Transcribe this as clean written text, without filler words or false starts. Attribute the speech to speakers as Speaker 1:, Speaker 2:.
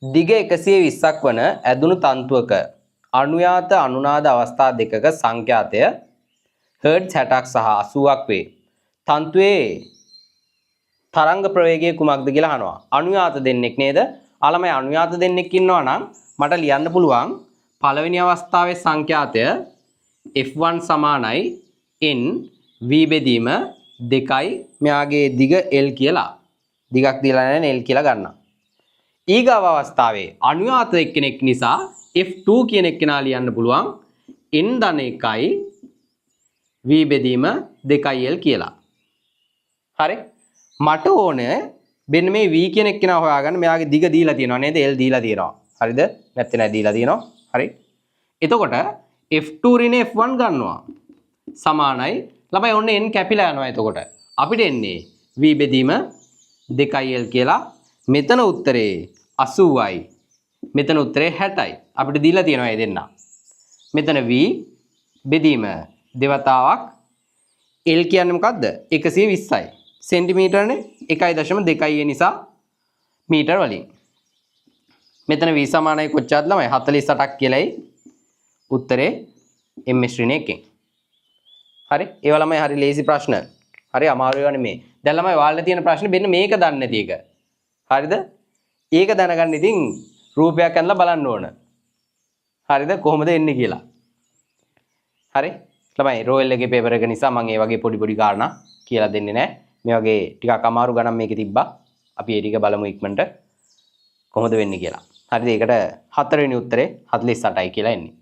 Speaker 1: දිග 120ක් වන ඇදුණු තන්තුවක අනුයාත අනුනාද අවස්ථා දෙකක සංඛ්‍යාතය හර්ට්ස් 60ක් සහ 80ක් වේ. තන්තුවේ තරංග ප්‍රවේගය කුමක්ද කියලා අහනවා. අනුයාත දෙන්නෙක් නේද? අලමයි අනුයාත දෙන්නෙක් ඉන්නවා නම් මට ලියන්න පුළුවන් පළවෙනි අවස්ථාවේ සංඛ්‍යාතය f1 සමානයි n v බෙදීම 2යි මෙයාගේ දිග l කියලා. දිගක් දීලා නැහැ l කියලා ගන්නවා. ඊගාව අවස්ථාවේ අනුයාත එක්කෙනෙක් නිසා f2 කියන එක්කෙනා ලියන්න පුළුවන් n ධන 1යි v බෙදීම 2l කියලා. හරි? මට ඕනේ මෙන්න මේ v කියන එක්කෙනා හොයාගන්න. මෙයාගේ දිග දීලා තියෙනවා නේද? l දීලා තියෙනවා. හරිද? නැත්නම් නැහැ දීලා තියෙනවා. හරි. එතකොට f2 ඍණ f1 ගන්නවා. සමානයි. ළමයි ඔන්න n කැපිලා යනවා එතකොට. අපිට එන්නේ v බෙදීම 2l කියලා. මෙතන උත්තරේ 80යි. මෙතන උත්තරේ 60යි. අපිට දීලා තියෙනවා මේ දෙන්න. මෙතන v බෙදීම දෙවතාවක් l කියන්නේ මොකද්ද? 120යි. සෙන්ටිමීටරනේ 1.2 නිසා මීටර වලින්. මෙතන v සමානයි කොච්චරද ළමයි? 48ක් කියලායි උත්තරේ ms ඍණ 1කින්. හරි? ඒවා ළමයි හරි ලේසි ප්‍රශ්න. හරි අමාරු ඒවා නෙමේ. දැන් ළමයි ඔයාලට තියෙන ප්‍රශ්නේ මෙන්න මේක දන්නේ නැති එක. හරිද? ඒක දැනගන්න ඉතින් රූපයක් අඳලා බලන්න ඕන. හරිද? කොහොමද එන්නේ කියලා. හරි? ළමයි රෝයල් එකේ පේපර් එක නිසා මම ඒ වගේ පොඩි කාරණා කියලා දෙන්නේ නැහැ. මේ වගේ ටිකක් අමාරු ගණන් මේකේ තිබ්බා. අපි ඒ ටික බලමු ඉක්මනට කොහොමද වෙන්නේ කියලා. හරිද? ඒකට 4 වෙනි උත්තරේ 48යි කියලා එන්නේ.